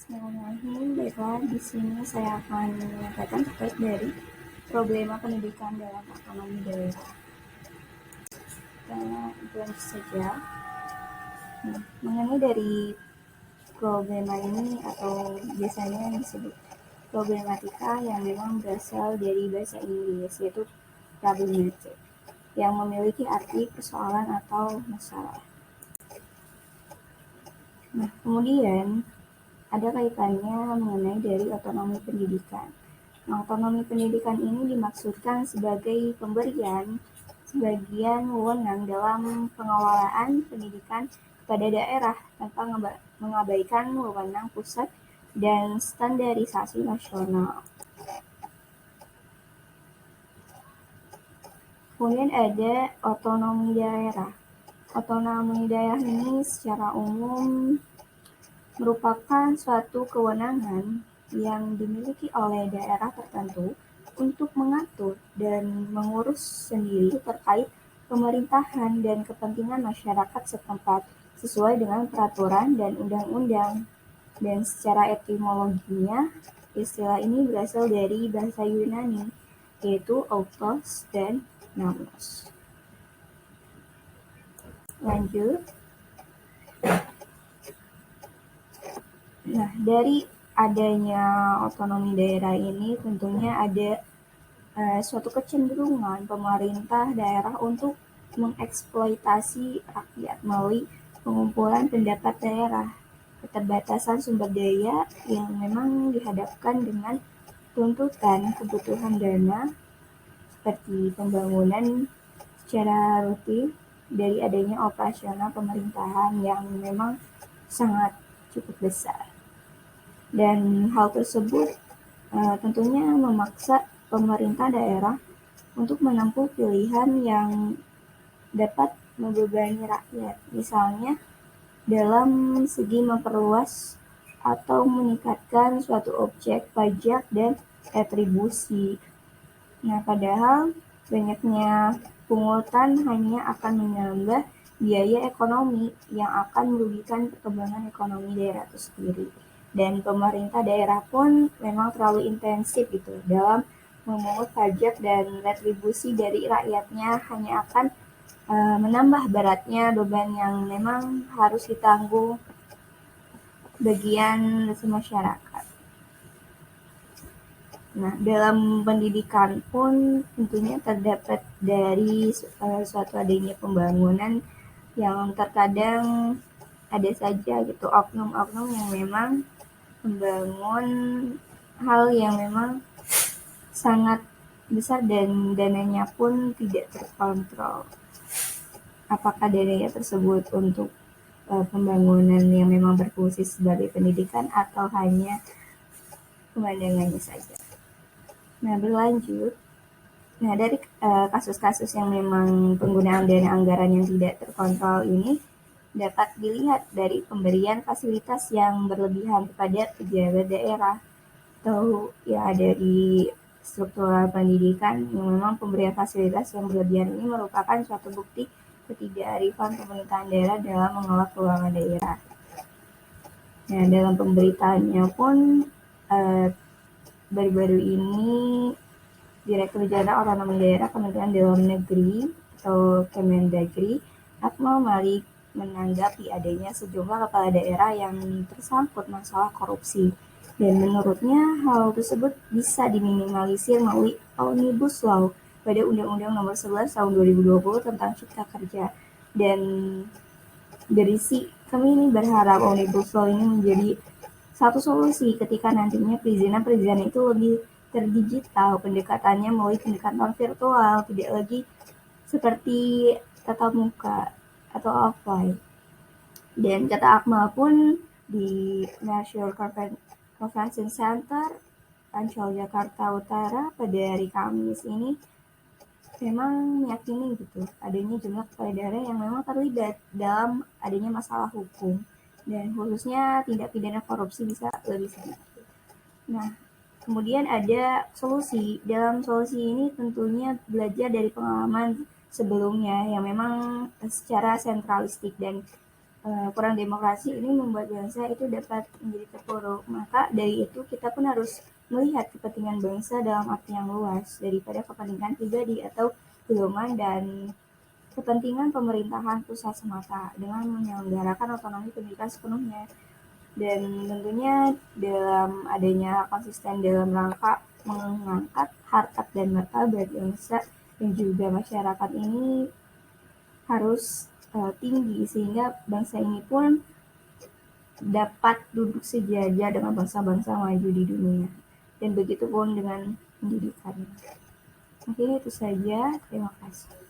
Bismillahirrahmanirrahim. Baiklah, di sini saya akan menyampaikan terkait dari problema pendidikan dalam otonomi daerah. Kita lanjut saja. Mengenai dari problema ini atau biasanya yang disebut problematika yang memang berasal dari bahasa Inggris, yaitu problematic, yang memiliki arti persoalan atau masalah. Nah, kemudian ada kaitannya mengenai dari otonomi pendidikan. Nah, otonomi pendidikan ini dimaksudkan sebagai pemberian sebagian wewenang dalam pengelolaan pendidikan pada daerah tanpa mengabaikan wewenang pusat dan standarisasi nasional. Kemudian ada otonomi daerah. Otonomi daerah ini secara umum merupakan suatu kewenangan yang dimiliki oleh daerah tertentu untuk mengatur dan mengurus sendiri terkait pemerintahan dan kepentingan masyarakat setempat sesuai dengan peraturan dan undang-undang. Dan secara etimologinya, istilah ini berasal dari bahasa Yunani, yaitu autos dan nomos. Lanjut. Nah, dari adanya otonomi daerah ini tentunya ada suatu kecenderungan pemerintah daerah untuk mengeksploitasi rakyat melalui pengumpulan pendapat daerah, keterbatasan sumber daya yang memang dihadapkan dengan tuntutan kebutuhan dana seperti pembangunan secara rutin dari adanya operasional pemerintahan yang memang sangat cukup besar. Dan hal tersebut tentunya memaksa pemerintah daerah untuk menempuh pilihan yang dapat membebani rakyat, misalnya dalam segi memperluas atau meningkatkan suatu objek pajak dan retribusi. Nah, padahal banyaknya pungutan hanya akan menambah biaya ekonomi yang akan merugikan perkembangan ekonomi daerah itu sendiri. Dan pemerintah daerah pun memang terlalu intensif gitu dalam memungut pajak dan retribusi dari rakyatnya, hanya akan menambah beratnya beban yang memang harus ditanggung bagian masyarakat. Nah, dalam pendidikan pun tentunya terdapat dari suatu adanya pembangunan yang terkadang ada saja gitu oknum-oknum yang memang membangun hal yang memang sangat besar dan dananya pun tidak terkontrol. Apakah dananya tersebut untuk pembangunan yang memang berfungsi sebagai pendidikan atau hanya pemandangannya saja. Nah, berlanjut. Nah, dari kasus-kasus yang memang penggunaan dana anggaran yang tidak terkontrol ini dapat dilihat dari pemberian fasilitas yang berlebihan kepada pejabat daerah atau ya dari struktural pendidikan yang memang pemberian fasilitas yang berlebihan ini merupakan suatu bukti ketidakarifan pemerintahan daerah dalam mengelola keuangan daerah. Nah, dalam pemberitaannya pun baru-baru ini Direktur Jenderal Otonomi Daerah Kementerian Dalam Negeri atau Kemendagri, Akmal Malik, menanggapi adanya sejumlah kepala daerah yang tersangkut masalah korupsi. Dan menurutnya hal tersebut bisa diminimalisir melalui Omnibus Law pada Undang-Undang Nomor 11 Tahun 2020 tentang Cipta Kerja. Dan berisi, kami ini berharap Omnibus Law ini menjadi satu solusi ketika nantinya perizinan itu lebih terdigital, pendekatannya melalui pendekatan virtual, tidak lagi seperti tatap muka atau offline. Dan kata Akmal pun di National Convention Center Ancol Jakarta Utara pada hari Kamis ini memang meyakini gitu adanya jumlah kepala daerah yang memang terlibat dalam adanya masalah hukum dan khususnya tindak pidana korupsi bisa lebih sedikit. Nah, kemudian ada solusi. Dalam solusi ini tentunya belajar dari pengalaman sebelumnya yang memang secara sentralistik dan kurang demokrasi ini membuat bangsa itu dapat menjadi terpuruk. Maka dari itu kita pun harus melihat kepentingan bangsa dalam arti yang luas daripada kepentingan pribadi atau golongan dan kepentingan pemerintahan pusat semata dengan menyelenggarakan otonomi pendidikan sepenuhnya. Dan tentunya dalam adanya konsisten dalam rangka mengangkat harkat dan martabat bangsa dan juga masyarakat ini harus tinggi sehingga bangsa ini pun dapat duduk sejajar dengan bangsa-bangsa maju di dunia. Dan begitu pun dengan pendidikan. Mungkin itu saja. Terima kasih.